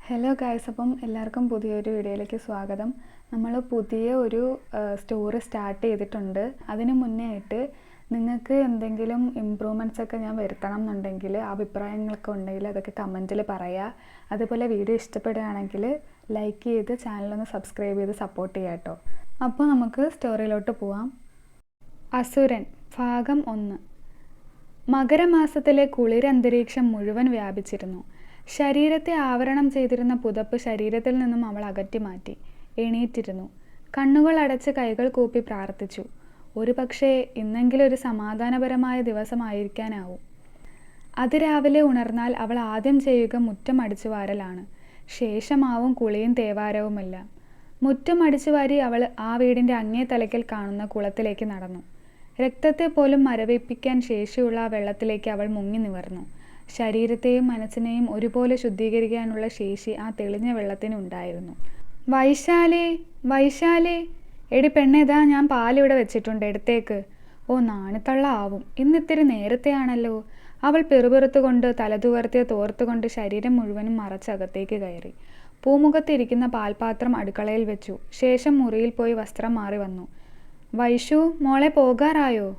Hello guys, അപ്പം എല്ലാവർക്കും പുതിയൊരു വീഡിയോയിലേക്ക് സ്വാഗതം. നമ്മൾ പുതിയ ഒരു സ്റ്റോറി സ്റ്റാർട്ട് ചെയ്തിട്ടുണ്ട്. അതിന് മുന്നേ ആയിട്ട് നിങ്ങൾക്ക് എന്തെങ്കിലും ഇമ്പ്രൂവ്മെൻറ്റ്സ് ഒക്കെ ഞാൻ വരുത്തണം എന്നുണ്ടെങ്കിൽ, അഭിപ്രായങ്ങളൊക്കെ ഉണ്ടെങ്കിൽ അതൊക്കെ കമൻറ്റിൽ പറയുക. അതുപോലെ വീഡിയോ ഇഷ്ടപ്പെടുകയാണെങ്കിൽ ലൈക്ക് ചെയ്ത് ചാനലൊന്ന് സബ്സ്ക്രൈബ് ചെയ്ത് സപ്പോർട്ട് ചെയ്യാം കേട്ടോ. അപ്പോൾ നമുക്ക് സ്റ്റോറിയിലോട്ട് പോവാം. അസുരൻ ഭാഗം 1. മകരമാസത്തിലെ കുളിരന്തരീക്ഷം മുഴുവൻ വ്യാപിച്ചിരുന്നു. ശരീരത്തെ ആവരണം ചെയ്തിരുന്ന പുതപ്പ് ശരീരത്തിൽ നിന്നും അവൾ അകറ്റി മാറ്റി. എണീറ്റിരുന്നു. കണ്ണുകൾ അടച്ച് കൈകൾ കൂപ്പി പ്രാർത്ഥിച്ചു. ഒരു പക്ഷേ ഇന്നെങ്കിലും ഒരു സമാധാനപരമായ ദിവസമായിരിക്കാനാവും. അതിരാവിലെ ഉണർന്നാൽ അവൾ ആദ്യം ചെയ്യുക മുറ്റം അടിച്ചു വാരലാണ്. ശേഷമാവും കുളിയും തേവാരവുമെല്ലാം. മുറ്റം അടിച്ചു വാരി അവൾ ആ വീടിൻ്റെ അങ്ങേ തലയ്ക്കൽ കാണുന്ന കുളത്തിലേക്ക് നടന്നു. രക്തത്തെ പോലും മരവിപ്പിക്കാൻ ശേഷിയുള്ള ആ വെള്ളത്തിലേക്ക് അവൾ മുങ്ങി നിവർന്നു. ശരീരത്തെയും മനസ്സിനെയും ഒരുപോലെ ശുദ്ധീകരിക്കാനുള്ള ശേഷി ആ തെളിഞ്ഞ വെള്ളത്തിനുണ്ടായിരുന്നു. വൈശാലേ, വൈശാലേ, എടി പെണ്ണേതാ, ഞാൻ പാലിവിടെ വെച്ചിട്ടുണ്ട്, എടുത്തേക്ക്. ഓ നാണിത്തള്ള ആവും, ഇന്നിത്തിരി നേരത്തെയാണല്ലോ. അവൾ പിറുപിറുത്തുകൊണ്ട് തലതുവർത്തിയ തോർത്തുകൊണ്ട് ശരീരം മുഴുവനും മറച്ചകത്തേക്ക് കയറി. പൂമുഖത്തിരിക്കുന്ന പാൽപാത്രം അടുക്കളയിൽ വെച്ചു. ശേഷം മുറിയിൽ പോയി വസ്ത്രം മാറി വന്നു. വൈശു മോളെ, പോകാറായോ?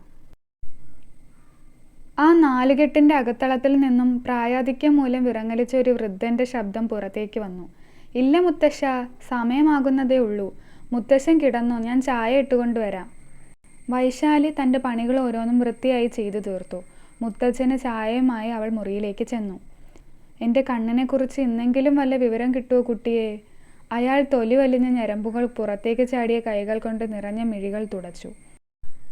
ആ നാലുകെട്ടിൻ്റെ അകത്തളത്തിൽ നിന്നും പ്രായാധിക്യം മൂലം വിറങ്ങലിച്ച ഒരു വൃദ്ധൻ്റെ ശബ്ദം പുറത്തേക്ക് വന്നു. ഇല്ല മുത്തശ്ശ, സമയമാകുന്നതേ ഉള്ളൂ. മുത്തശ്ശൻ കിടന്നോ, ഞാൻ ചായ ഇട്ടുകൊണ്ടുവരാം. വൈശാലി തൻ്റെ പണികൾ ഓരോന്നും വൃത്തിയായി ചെയ്തു തീർത്തു. മുത്തച്ഛന് ചായയുമായി അവൾ മുറിയിലേക്ക് ചെന്നു. എൻ്റെ കണ്ണിനെക്കുറിച്ച് ഇന്നെങ്കിലും വല്ല വിവരം കിട്ടുമോ കുട്ടിയെ? അയാൾ തൊലി വലിഞ്ഞ ഞരമ്പുകൾ പുറത്തേക്ക് ചാടിയ കൈകൾ കൊണ്ട് നിറഞ്ഞ മിഴികൾ തുടച്ചു.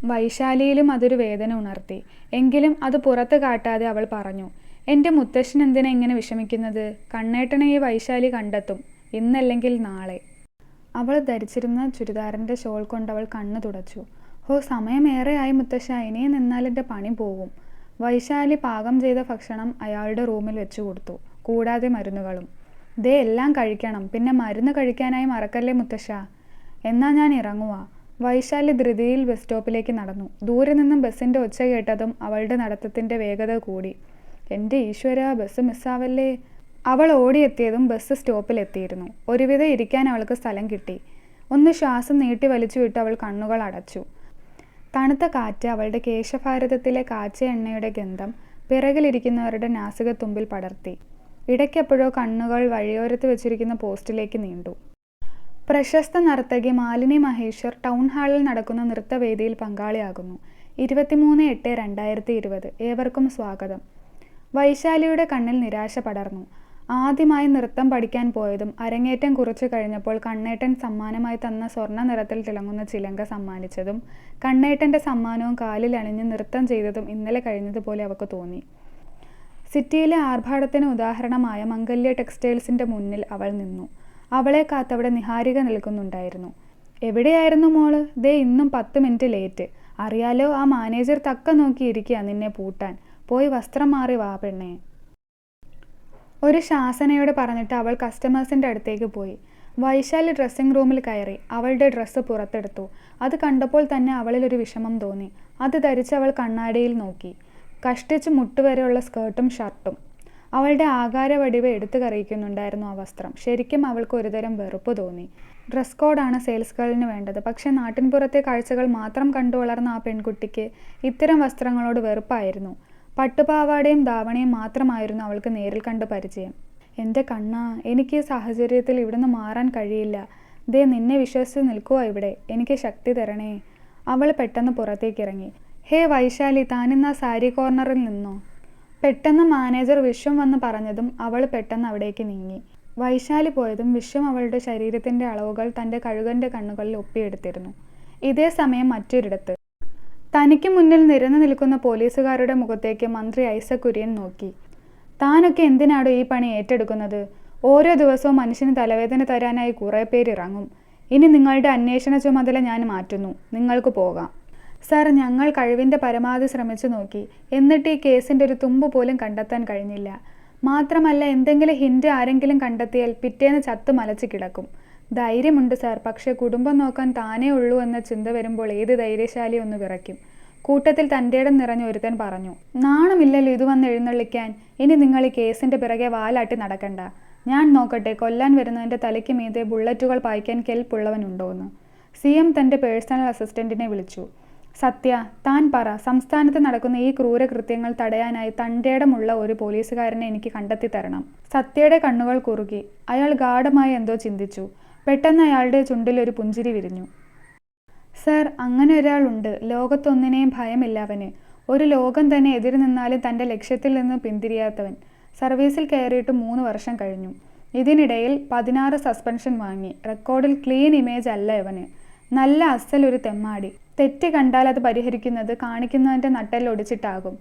വൈശാലിയിലും അതൊരു വേദന ഉണർത്തി. എങ്കിലും അത് പുറത്ത് കാട്ടാതെ അവൾ പറഞ്ഞു, എൻ്റെ മുത്തശ്ശൻ എന്തിനാ ഇങ്ങനെ വിഷമിക്കുന്നത്? കണ്ണേട്ടനെ ഈ വൈശാലി കണ്ടെത്തും, ഇന്നല്ലെങ്കിൽ നാളെ. അവൾ ധരിച്ചിരുന്ന ചുരിദാറിൻ്റെ ഷോൾ കൊണ്ട് അവൾ കണ്ണ് തുടച്ചു. ഓ സമയമേറെയായി മുത്തശ്ശ, ഇനിയും നിന്നാൽ എൻ്റെ പണി പോകും. വൈശാലി പാകം ചെയ്ത ഭക്ഷണം അയാളുടെ റൂമിൽ വെച്ചു കൊടുത്തു, കൂടാതെ മരുന്നുകളും. ദേ എല്ലാം കഴിക്കണം, പിന്നെ മരുന്ന് കഴിക്കാനായി മറക്കല്ലേ മുത്തശ്ശ. എന്നാ ഞാൻ ഇറങ്ങുവാ. വൈശാലി ധൃതിയിൽ ബസ് സ്റ്റോപ്പിലേക്ക് നടന്നു. ദൂരെ നിന്നും ബസ്സിൻ്റെ ഒച്ച കേട്ടതും അവളുടെ നടത്തത്തിൻ്റെ വേഗത കൂടി. എൻ്റെ ഈശ്വര, ബസ് മിസ്സാവല്ലേ. അവൾ ഓടിയെത്തിയതും ബസ് സ്റ്റോപ്പിലെത്തിയിരുന്നു. ഒരുവിധം ഇരിക്കാൻ അവൾക്ക് സ്ഥലം കിട്ടി. ഒന്ന് ശ്വാസം നീട്ടി വലിച്ചുവിട്ട് അവൾ കണ്ണുകൾ അടച്ചു. തണുത്ത കാറ്റ് അവളുടെ കേശഭാരതത്തിലെ കാച്ചിയ എണ്ണയുടെ ഗന്ധം പിറകിലിരിക്കുന്നവരുടെ നാസികത്തുമ്പിൽ പടർത്തി. ഇടയ്ക്കെപ്പോഴോ കണ്ണുകൾ വഴിയോരത്ത് വെച്ചിരിക്കുന്ന പോസ്റ്റിലേക്ക് നീണ്ടു. പ്രശസ്ത നർത്തകി മാലിനി മഹേശ്വർ ടൗൺ ഹാളിൽ നടക്കുന്ന നൃത്തവേദിയിൽ പങ്കാളിയാകുന്നു. 23/8/2020. ഏവർക്കും സ്വാഗതം. വൈശാലിയുടെ കണ്ണിൽ നിരാശ പടർന്നു. ആദ്യമായി നൃത്തം പഠിക്കാൻ പോയതും അരങ്ങേറ്റം കുറിച്ചു കഴിഞ്ഞപ്പോൾ കണ്ണേട്ടൻ സമ്മാനമായി തന്ന സ്വർണ്ണ നിറത്തിൽ തിളങ്ങുന്ന ചിലങ്ക സമ്മാനിച്ചതും കണ്ണേട്ടൻ്റെ സമ്മാനവും കാലിൽ അണിഞ്ഞ് നൃത്തം ചെയ്തതും ഇന്നലെ കഴിഞ്ഞതുപോലെ അവൾക്ക് തോന്നി. സിറ്റിയിലെ ആർഭാടത്തിന് ഉദാഹരണമായ മംഗല്യ ടെക്സ്റ്റൈൽസിൻ്റെ മുന്നിൽ അവൾ നിന്നു. അവളെ കാത്തവിടെ നിഹാരിക നിൽക്കുന്നുണ്ടായിരുന്നു. എവിടെയായിരുന്നു മോള്? ദേ ഇന്നും 10 മിനിറ്റ് ലേറ്റ്. അറിയാലോ, ആ മാനേജർ തക്ക നോക്കിയിരിക്കുക നിന്നെ പൂട്ടാൻ. പോയി വസ്ത്രം മാറി വാ പെണ്ണേ. ഒരു ശാസനയോട് പറഞ്ഞിട്ട് അവൾ കസ്റ്റമേഴ്സിൻ്റെ അടുത്തേക്ക് പോയി. വൈശാലി ഡ്രസ്സിംഗ് റൂമിൽ കയറി അവളുടെ ഡ്രസ്സ് പുറത്തെടുത്തു. അത് കണ്ടപ്പോൾ തന്നെ അവളിലൊരു വിഷമം തോന്നി. അത് ധരിച്ച് അവൾ കണ്ണാടിയിൽ നോക്കി. കഷ്ടിച്ച് മുട്ടുവരെയുള്ള സ്കേർട്ടും ഷർട്ടും. അവളുടെ ആകാരവടിവ് എടുത്തു കറിയിക്കുന്നുണ്ടായിരുന്നു ആ വസ്ത്രം. ശരിക്കും അവൾക്ക് ഒരുതരം വെറുപ്പ് തോന്നി. ഡ്രസ് കോഡാണ് സെയിൽസ് ഗേളിന് വേണ്ടത്. പക്ഷേ നാട്ടിൻപുറത്തെ കാഴ്ചകൾ മാത്രം കണ്ടു വളർന്ന ആ പെൺകുട്ടിക്ക് ഇത്തരം വസ്ത്രങ്ങളോട് വെറുപ്പായിരുന്നു. പട്ടുപാവാടയും ധാവണിയും മാത്രമായിരുന്നു അവൾക്ക് നേരിൽ കണ്ട് പരിചയം. എൻ്റെ കണ്ണാ, എനിക്ക് ഈ സാഹചര്യത്തിൽ ഇവിടുന്ന് മാറാൻ കഴിയില്ല. ദേ നിന്നെ വിശ്വസിച്ച് നിൽക്കുക ഇവിടെ, എനിക്ക് ശക്തി തരണേ. അവൾ പെട്ടെന്ന് പുറത്തേക്കിറങ്ങി. ഹേ വൈശാലി, താനിന്ന് ആ സാരി കോർണറിൽ നിന്നോ? പെട്ടെന്ന് മാനേജർ വിശ്വം വന്ന് പറഞ്ഞതും അവൾ പെട്ടെന്ന് അവിടേക്ക് നീങ്ങി. വൈശാലി പോയതും വിശ്വം അവളുടെ ശരീരത്തിൻ്റെ അളവുകൾ തൻ്റെ കഴുകൻ്റെ കണ്ണുകളിൽ ഒപ്പിയെടുത്തിരുന്നു. ഇതേ സമയം മറ്റൊരിടത്ത് തനിക്ക് മുന്നിൽ നിരന്നു നിൽക്കുന്ന പോലീസുകാരുടെ മുഖത്തേക്ക് മന്ത്രി ഐസക് കുര്യൻ നോക്കി. താനൊക്കെ എന്തിനാടോ ഈ പണി ഏറ്റെടുക്കുന്നത്? ഓരോ ദിവസവും മനുഷ്യന് തലവേദന തരാനായി കുറേ പേര് ഇറങ്ങും. ഇനി നിങ്ങളുടെ അന്വേഷണ ചുമതല ഞാൻ മാറ്റുന്നു. നിങ്ങൾക്ക് പോകാം. സാർ, ഞങ്ങൾ കഴിവിൻ്റെ പരമാവധി ശ്രമിച്ചു നോക്കി. എന്നിട്ട് ഈ കേസിൻ്റെ ഒരു തുമ്പ് പോലും കണ്ടെത്താൻ കഴിഞ്ഞില്ല. മാത്രമല്ല, എന്തെങ്കിലും ഹിൻ്റ് ആരെങ്കിലും കണ്ടെത്തിയാൽ പിറ്റേന്ന് ചത്ത് മലച്ച് കിടക്കും. ധൈര്യമുണ്ട് സാർ, പക്ഷേ കുടുംബം നോക്കാൻ താനേ ഉള്ളൂ എന്ന ചിന്ത വരുമ്പോൾ ഏത് ധൈര്യശാലി ഒന്ന് വിറയ്ക്കും. കൂട്ടത്തിൽ തൻ്റെയിടം നിറഞ്ഞ ഒരുത്തൻ പറഞ്ഞു. നാണമില്ലല്ലോ ഇത് വന്ന് എഴുന്നള്ളിക്കാൻ. ഇനി നിങ്ങൾ ഈ കേസിൻ്റെ പിറകെ വാലാട്ടി നടക്കണ്ട. ഞാൻ നോക്കട്ടെ കൊല്ലാൻ വരുന്നതിൻ്റെ തലയ്ക്ക് മീതെ ബുള്ളറ്റുകൾ പായിക്കാൻ കെൽപ്പുള്ളവനുണ്ടോയെന്ന്. CM തൻ്റെ പേഴ്സണൽ അസിസ്റ്റന്റിനെ വിളിച്ചു. സത്യ, താൻ പറ, സംസ്ഥാനത്ത് നടക്കുന്ന ഈ ക്രൂരകൃത്യങ്ങൾ തടയാനായി തൻ്റെടമുള്ള ഒരു പോലീസുകാരനെ എനിക്ക് കണ്ടെത്തി തരണം. സത്യയുടെ കണ്ണുകൾ കുറുകി. അയാൾ ഗാഢമായി എന്തോ ചിന്തിച്ചു. പെട്ടെന്ന് അയാളുടെ ചുണ്ടിൽ ഒരു പുഞ്ചിരി വിരിഞ്ഞു. സർ, അങ്ങനെ ഒരാളുണ്ട്. ലോകത്തൊന്നിനെയും ഭയമില്ല അവന്. ഒരു ലോകം തന്നെ എതിര് നിന്നാലും തൻ്റെ ലക്ഷ്യത്തിൽ നിന്ന് പിന്തിരിയാത്തവൻ. സർവീസിൽ കയറിയിട്ട് 3 വർഷം കഴിഞ്ഞു. ഇതിനിടയിൽ 16 സസ്പെൻഷൻ വാങ്ങി. റെക്കോർഡിൽ ക്ലീൻ ഇമേജ് അല്ല ഇവന്. നല്ല അസലൊരു തെമ്മാടി. തെറ്റ് കണ്ടാൽ അത് പരിഹരിക്കുന്നത് കാണിക്കുന്നതിൻ്റെ നട്ടെല്ലൊടിച്ചിട്ടാകും.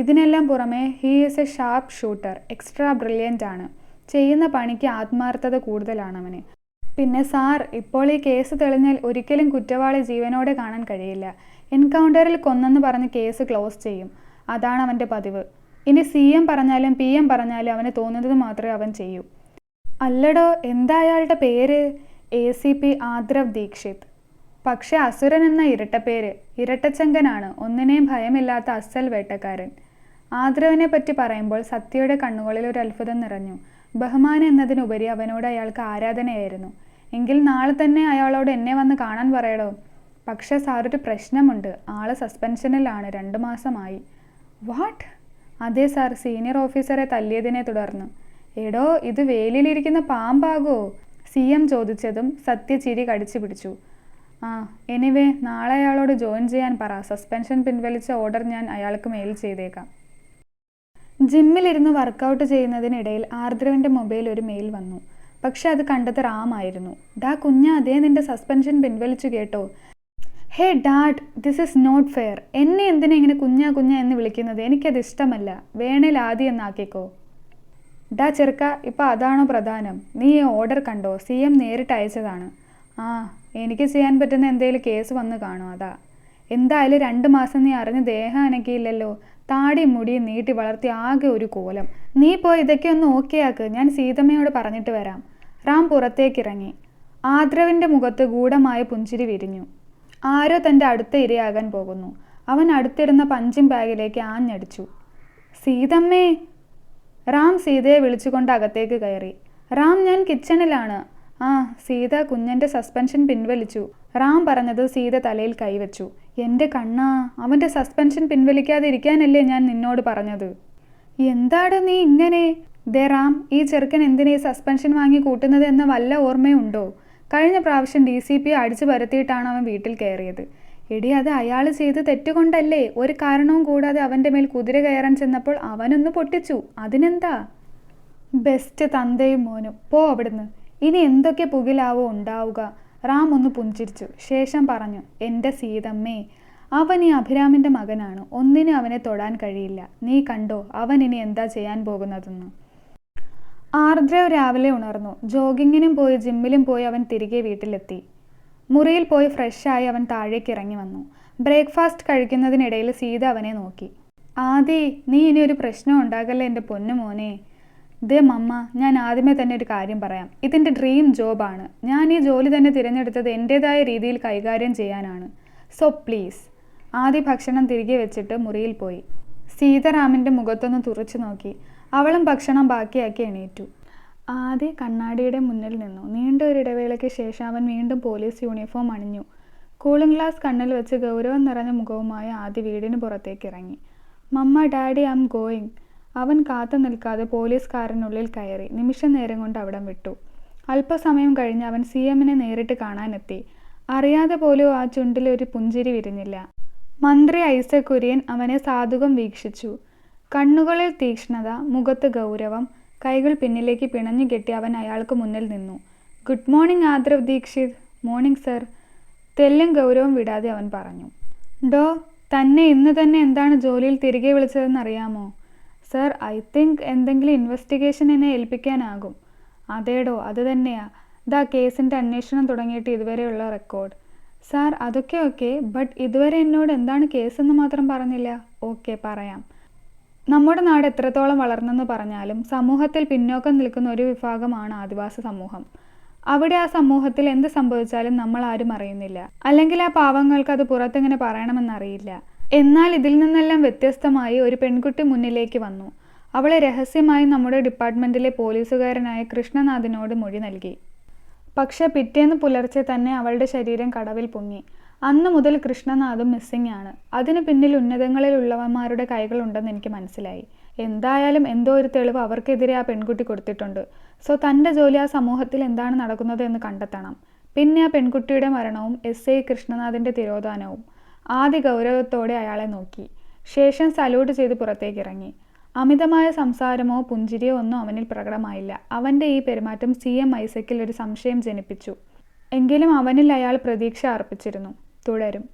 ഇതിനെല്ലാം പുറമെ he is A sharp shooter. Extra brilliant ആണ്. ചെയ്യുന്ന പണിക്ക് ആത്മാർത്ഥത കൂടുതലാണ് അവന്. പിന്നെ സാർ, ഇപ്പോൾ ഈ കേസ് തെളിഞ്ഞാൽ ഒരിക്കലും കുറ്റവാളി ജീവനോടെ കാണാൻ കഴിയില്ല. എൻകൗണ്ടറിൽ കൊന്നെന്ന് പറഞ്ഞ് കേസ് ക്ലോസ് ചെയ്യും. അതാണ് അവൻ്റെ പതിവ്. ഇനി CM പറഞ്ഞാലും PM പറഞ്ഞാലും അവന് തോന്നുന്നത് മാത്രമേ അവൻ ചെയ്യൂ. അല്ലടോ, എന്താ അയാളുടെ പേര്? ACP ആദ്രവ് ദീക്ഷിത്. പക്ഷെ അസുരൻ എന്ന ഇരട്ടപ്പേര്. ഇരട്ടച്ചങ്കനാണ്. ഒന്നിനെയും ഭയമില്ലാത്ത അസൽ വേട്ടക്കാരൻ. ആദ്രവിനെ പറ്റി പറയുമ്പോൾ സത്യയുടെ കണ്ണുകളിൽ ഒരു അത്ഭുതം നിറഞ്ഞു. ബഹുമാനം എന്നതിനുപരി അവനോട് അയാൾക്ക് ആരാധനയായിരുന്നു. എങ്കിൽ നാളെ തന്നെ അയാളോട് എന്നെ വന്ന് കാണാൻ പറയടോ. പക്ഷേ സാർ, ഒരു പ്രശ്നമുണ്ട്. ആള് സസ്പെൻഷനിലാണ്. 2 മാസമായി. വാട്ട്? അതെ സാർ, സീനിയർ ഓഫീസറെ തല്ലിയതിനെ തുടർന്ന്. എടോ, ഇത് വേലിയിലിരിക്കുന്ന പാമ്പാകോ? CM ചോദിച്ചതും സത്യ ചിരി കടിച്ചു പിടിച്ചു. എനിവേ, നാളെ അയാളോട് ജോയിൻ ചെയ്യാൻ പറ. സസ്പെൻഷൻ പിൻവലിച്ച ഓർഡർ ഞാൻ അയാൾക്ക് മെയിൽ ചെയ്തേക്കാം. ജിമ്മിലിരുന്ന് വർക്കൗട്ട് ചെയ്യുന്നതിനിടയിൽ ആർദ്രവിൻ്റെ മൊബൈൽ ഒരു മെയിൽ വന്നു. പക്ഷെ അത് കണ്ടത് റാമായിരുന്നു. ഡാ കുഞ്ഞ, അതേ നിന്റെ സസ്പെൻഷൻ പിൻവലിച്ചു കേട്ടോ. Hey dad, this is not fair. എന്നെ എന്തിനാ ഇങ്ങനെ കുഞ്ഞ എന്ന് വിളിക്കുന്നത്? എനിക്കത് ഇഷ്ടമല്ല. വേണേൽ ആദ്യം എന്നാക്കിക്കോ. ഡാ ചെറുക്ക, ഇപ്പം അതാണോ പ്രധാനം? നീ ഈ ഓർഡർ കണ്ടോ? CM നേരിട്ട് അയച്ചതാണ്. എനിക്ക് ചെയ്യാൻ പറ്റുന്ന എന്തെങ്കിലും കേസ് വന്ന് കാണും, അതാ. എന്തായാലും 2 മാസം നീ അറിഞ്ഞ് ദേഹം അനക്കിയില്ലല്ലോ. താടിയും മുടിയും നീട്ടി വളർത്തി ആകെ ഒരു കോലം. നീ പോയി ഇതൊക്കെ ഒന്ന് ഓക്കെയാക്ക്. ഞാൻ സീതമ്മയോട് പറഞ്ഞിട്ട് വരാം. റാം പുറത്തേക്കിറങ്ങി. ആദ്രവിൻ്റെ മുഖത്ത് ഗൂഢമായ പുഞ്ചിരി വിരിഞ്ഞു. ആരോ തൻ്റെ അടുത്ത ഇരയാകാൻ പോകുന്നു. അവൻ അടുത്തിരുന്ന പഞ്ചിങ് ബാഗിലേക്ക് ആഞ്ഞടിച്ചു. സീതമ്മേ! റാം സീതയെ വിളിച്ചുകൊണ്ട് അകത്തേക്ക് കയറി. റാം, ഞാൻ കിച്ചണിലാണ്. സീത കുഞ്ഞൻ്റെ സസ്പെൻഷൻ പിൻവലിച്ചു. റാം പറഞ്ഞത് സീത തലയിൽ കൈവച്ചു. എൻ്റെ കണ്ണാ, അവൻ്റെ സസ്പെൻഷൻ പിൻവലിക്കാതെ ഇരിക്കാനല്ലേ ഞാൻ നിന്നോട് പറഞ്ഞത്. എന്താടോ നീ ഇങ്ങനെ? ദേ റാം, ഈ ചെറുക്കൻ എന്തിനാ സസ്പെൻഷൻ വാങ്ങി കൂട്ടുന്നത് എന്ന വല്ല ഓർമ്മയുണ്ടോ? കഴിഞ്ഞ പ്രാവശ്യം DCP അടിച്ചു പരത്തിയിട്ടാണ് അവൻ വീട്ടിൽ കയറിയത്. എടി, അത് അയാൾ ചെയ്ത് തെറ്റുകൊണ്ടല്ലേ? ഒരു കാരണവും കൂടാതെ അവൻ്റെ മേൽ കുതിര കയറാൻ ചെന്നപ്പോൾ അവനൊന്ന് പൊട്ടിച്ചു. അതിനെന്താ? ബെസ്റ്റ് തന്തയും മോനും. പോ അവിടുന്ന്. ഇനി എന്തൊക്കെ പുകിലാവോ ഉണ്ടാവുക. റാം ഒന്ന് പുഞ്ചിരിച്ചു. ശേഷം പറഞ്ഞു, എൻ്റെ സീതമ്മേ, അവൻ ഈ അഭിരാമിൻ്റെ മകനാണ്. ഒന്നിനും അവനെ തൊടാൻ കഴിയില്ല. നീ കണ്ടോ അവൻ ഇനി എന്താ ചെയ്യാൻ പോകുന്നതെന്ന്. ആർദ്രവ് രാവിലെ ഉണർന്നു. ജോഗിങ്ങിനും പോയി ജിമ്മിലും പോയി അവൻ തിരികെ വീട്ടിലെത്തി. മുറിയിൽ പോയി ഫ്രഷായി അവൻ താഴേക്ക് ഇറങ്ങി വന്നു. ബ്രേക്ക്ഫാസ്റ്റ് കഴിക്കുന്നതിനിടയിൽ സീത അവനെ നോക്കി. ആദി, നീ ഇനി ഒരു പ്രശ്നം ഉണ്ടാകല്ലേ എൻ്റെ പൊന്നു മോനെ. ദേ മമ്മ, ഞാൻ ആദ്യമേ തന്നെ ഒരു കാര്യം പറയാം. ഇതിൻ്റെ ഡ്രീം ജോബാണ്. ഞാൻ ഈ ജോലി തന്നെ തിരഞ്ഞെടുത്തത് എൻ്റേതായ രീതിയിൽ കൈകാര്യം ചെയ്യാനാണ്. So please. ആദി ഭക്ഷണം തിരികെ വെച്ചിട്ട് മുറിയിൽ പോയി. സീതാറാമിൻ്റെ മുഖത്തൊന്ന് തുറച്ചു നോക്കി. അവളും ഭക്ഷണം ബാക്കിയാക്കി എണീറ്റു. ആദി കണ്ണാടിയുടെ മുന്നിൽ നിന്നു. നീണ്ട ഒരു ഇടവേളയ്ക്ക് ശേഷം അവൻ വീണ്ടും പോലീസ് യൂണിഫോം അണിഞ്ഞു. കൂളിംഗ് ഗ്ലാസ് കണ്ണിൽ വെച്ച് ഗൗരവം നിറഞ്ഞ മുഖവുമായി ആദി വീടിന് പുറത്തേക്ക് ഇറങ്ങി. മമ്മ, ഡാഡി, ഐ ആം ഗോയിങ്. അവൻ കാത്തു നിൽക്കാതെ പോലീസ് കാറിനുള്ളിൽ കയറി. നിമിഷ നേരം കൊണ്ട് അവിടം വിട്ടു. അല്പസമയം കഴിഞ്ഞ് അവൻ CMനെ നേരിട്ട് കാണാനെത്തി. അറിയാതെ പോലും ആ ചുണ്ടിൽ ഒരു പുഞ്ചിരി വിരിഞ്ഞില്ല. മന്ത്രി ഐസക് കുര്യൻ അവനെ സാധുകം വീക്ഷിച്ചു. കണ്ണുകളിൽ തീക്ഷ്ണത, മുഖത്ത് ഗൗരവം. കൈകൾ പിന്നിലേക്ക് പിണഞ്ഞു കെട്ടി അവൻ അയാൾക്ക് മുന്നിൽ നിന്നു. Good morning Aadrav Dikshit. Morning sir. തെല്ലും ഗൗരവം വിടാതെ അവൻ പറഞ്ഞു. ഡോ, തന്നെ ഇന്ന് തന്നെ എന്താണ് ജോലിയിൽ തിരികെ വിളിച്ചതെന്നറിയാമോ? സർ, ഐ തിങ്ക് എന്തെങ്കിലും ഇൻവെസ്റ്റിഗേഷൻ എന്നെ ഏൽപ്പിക്കാനാകും. അതേടോ, അത് തന്നെയാ. ദാ കേസിൻ്റെ അന്വേഷണം തുടങ്ങിയിട്ട് ഇതുവരെയുള്ള റെക്കോർഡ്. സാർ, അതൊക്കെ ഓക്കെ, ബട്ട് ഇതുവരെ എന്നോട് എന്താണ് കേസെന്ന് മാത്രം പറഞ്ഞില്ല. ഓക്കെ, പറയാം. നമ്മുടെ നാട് എത്രത്തോളം വളർന്നെന്ന് പറഞ്ഞാലും സമൂഹത്തിൽ പിന്നോക്കം നിൽക്കുന്ന ഒരു വിഭാഗമാണ് ആദിവാസി സമൂഹം. അവിടെ ആ സമൂഹത്തിൽ എന്ത് സംഭവിച്ചാലും നമ്മൾ ആരും അറിയുന്നില്ല. അല്ലെങ്കിൽ ആ പാവങ്ങൾക്ക് അത് പുറത്തെങ്ങനെ പറയണമെന്നറിയില്ല. എന്നാൽ ഇതിൽ നിന്നെല്ലാം വ്യത്യസ്തമായി ഒരു പെൺകുട്ടി മുന്നിലേക്ക് വന്നു. അവളെ രഹസ്യമായി നമ്മുടെ ഡിപ്പാർട്ട്മെൻറ്റിലെ പോലീസുകാരനായ കൃഷ്ണനാഥിനോട് മൊഴി നൽകി. പക്ഷേ പിറ്റേന്ന് പുലർച്ചെ തന്നെ അവളുടെ ശരീരം കടവിൽ പൊങ്ങി. അന്നു മുതൽ കൃഷ്ണനാഥും മിസ്സിംഗ് ആണ്. അതിന് പിന്നിൽ ഉന്നതങ്ങളിലുള്ളവന്മാരുടെ കൈകളുണ്ടെന്ന് എനിക്ക് മനസ്സിലായി. എന്തായാലും എന്തോ ഒരു തെളിവ് അവർക്കെതിരെ ആ പെൺകുട്ടി കൊടുത്തിട്ടുണ്ട്. സോ തൻ്റെ ജോലി ആ സമൂഹത്തിൽ എന്താണ് നടക്കുന്നത് എന്ന് കണ്ടെത്തണം. പിന്നെ ആ പെൺകുട്ടിയുടെ മരണവും SI കൃഷ്ണനാഥിൻ്റെ തിരോധാനവും. ആദ്യ ഗൗരവത്തോടെ അയാളെ നോക്കി. ശേഷം സല്യൂട്ട് ചെയ്ത് പുറത്തേക്കിറങ്ങി. അമിതമായ സംസാരമോ പുഞ്ചിരിയോ ഒന്നും അവനിൽ പ്രകടമായില്ല. അവൻ്റെ ഈ പെരുമാറ്റം CM ഐസക്കിൽ ഒരു സംശയം ജനിപ്പിച്ചു. എങ്കിലും അവനിൽ അയാൾ പ്രതീക്ഷ അർപ്പിച്ചിരുന്നു. തുടരും.